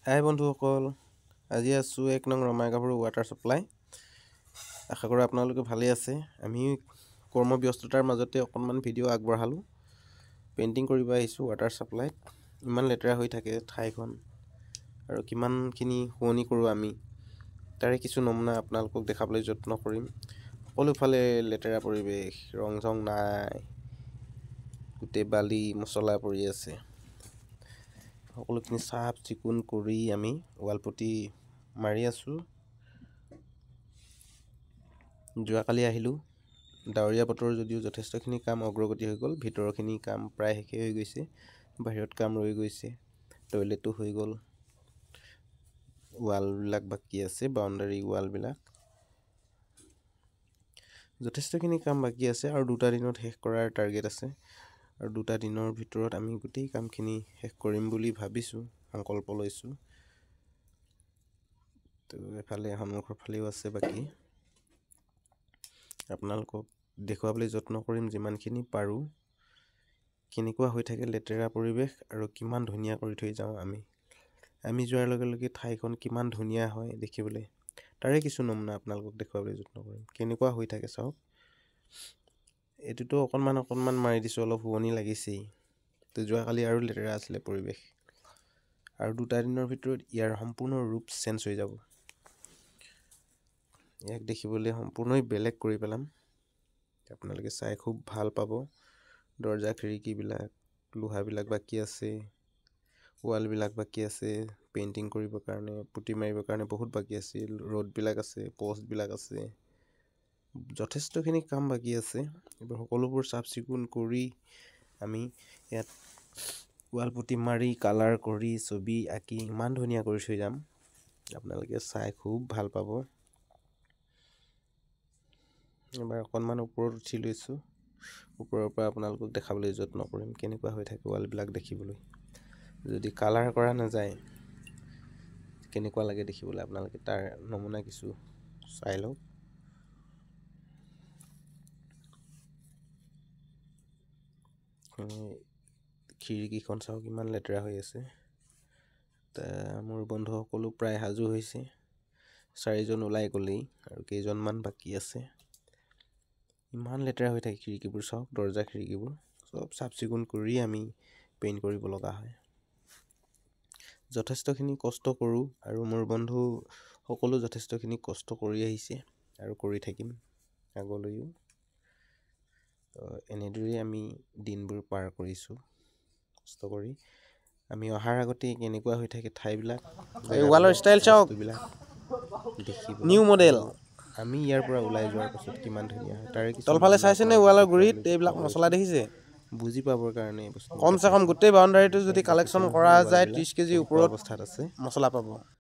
হাই বন্ধুসকল, আজি আছোঁ 1 নং ৰমাইগাভৰু ৱাটাৰ ছাপ্লাই। আশা কৰোঁ আপোনালোকে ভালেই আছে। আমি কৰ্মব্যস্ততাৰ মাজতে অকণমান ভিডিঅ' আগবঢ়ালোঁ। পেইণ্টিং কৰিব আহিছোঁ ৱাটাৰ ছাপ্লাইত। ইমান লেতেৰা হৈ থাকে ঠাইখন আৰু কিমানখিনি শুৱনি কৰোঁ আমি, তাৰে কিছু নমুনা আপোনালোকক দেখাবলৈ যত্ন কৰিম। সকলোফালে লেতেৰা পৰিৱেশ, ৰং চং নাই, গোটেই বালি মছলা পৰি আছে। সকলোখিনি চাফ চিকুণ কৰি আমি ৱালপটি মাৰি আছোঁ। যোৱাকালি আহিলোঁ, ডাৱৰীয়া বতৰ যদিও যথেষ্টখিনি কাম অগ্ৰগতি হৈ গ'ল। ভিতৰৰখিনি কাম প্ৰায় শেষেই হৈ গৈছে, বাহিৰত কাম ৰৈ গৈছে। টয়লেটো হৈ গ'ল, ৱালবিলাক বাকী আছে, বাউণ্ডাৰী ৱালবিলাক। যথেষ্টখিনি কাম বাকী আছে আৰু 2টা দিনত শেষ কৰাৰ টাৰ্গেট আছে। আৰু 2টা দিনৰ ভিতৰত আমি গোটেই কামখিনি শেষ কৰিম বুলি ভাবিছোঁ, সংকল্প লৈছোঁ। তো এফালে সন্মুখৰ ফালেও আছে বাকী। আপোনালোকক দেখুৱাবলৈ যত্ন কৰিম যিমানখিনি পাৰোঁ, কেনেকুৱা হৈ থাকে লেতেৰা পৰিৱেশ আৰু কিমান ধুনীয়া কৰি থৈ যাওঁ আমি যোৱাৰ লগে লগে ঠাইখন কিমান ধুনীয়া হয় দেখিবলৈ। তাৰে কিছু নমুনা আপোনালোকক দেখুৱাবলৈ যত্ন কৰিম। কেনেকুৱা হৈ থাকে চাওক। এইটোতো অকণমান মাৰি দিছোঁ, অলপ শুৱনি লাগিছেই। তো যোৱাকালি আৰু লেতেৰা আছিলে পৰিৱেশ, আৰু 2টা দিনৰ ভিতৰত ইয়াৰ সম্পূৰ্ণ ৰূপ চেঞ্জ হৈ যাব। ইয়াক দেখিবলৈ সম্পূৰ্ণই বেলেগ কৰি পেলাম। আপোনালোকে চাই খুব ভাল পাব। দৰ্জা খিৰিকীবিলাক, লোহাবিলাক বাকী আছে, ৱালবিলাক বাকী আছে, পেইণ্টিং কৰিবৰ কাৰণে, পুটি মাৰিবৰ কাৰণে বহুত বাকী আছিল। ৰ'ডবিলাক আছে, পষ্টবিলাক আছে, যথেষ্টখিনি কাম বাকী আছে। এইবোৰ সকলোবোৰ চাফ চিকুণ কৰি আমি ইয়াত ৱালপুটি মাৰি, কালাৰ কৰি, ছবি আঁকি ইমান ধুনীয়া কৰি থৈ যাম, আপোনালোকে চাই খুব ভাল পাব। এবাৰ অকণমান ওপৰত উঠি লৈছোঁ, ওপৰৰ পৰা আপোনালোকক দেখাবলৈ যত্ন কৰিম কেনেকুৱা হৈ থাকে ৱালবিলাক দেখিবলৈ। যদি কালাৰ কৰা নাযায় কেনেকুৱা লাগে দেখিবলৈ, আপোনালোকে তাৰ নমুনা কিছু চাই লওক। খিৰিকীখন চাওক কিমান লেতেৰা হৈ আছে। মোৰ বন্ধুসকলো প্ৰায় সাজু হৈছে। 4জন ওলাই গ'লেই আৰু কেইজনমান বাকী আছে। ইমান লেতেৰা হৈ থাকে খিৰিকীবোৰ চাওক, দৰ্জা খিৰিকীবোৰ চব চাফ চিকুণ কৰি আমি পেইণ্ট কৰিব লগা হয়। যথেষ্টখিনি কষ্ট কৰোঁ আৰু মোৰ বন্ধু সকলো যথেষ্টখিনি কষ্ট কৰি আহিছে আৰু কৰি থাকিম আগলৈও। এনেদৰেই আমি দিনবোৰ পাৰ কৰিছোঁ কষ্ট কৰি। আমি অহাৰ আগতেই কেনেকুৱা হৈ থাকে ঠাইবিলাক, ৱালৰ ষ্টাইল চাওক, নিউ মডেল। আমি ইয়াৰ পৰা ওলাই যোৱাৰ পাছত কিমান ধুনীয়া হয়, তাৰে তলফালে চাইছেনে ৱালৰ গুৰিত এইবিলাক মছলা দেখিছে? বুজি পাবৰ কাৰণে কমচে কম গোটেই বাউণ্ডাৰীটো যদি কালেকশ্যন কৰা যায় 30 কেজি ওপৰত অৱস্থাত আছে মছলা পাব।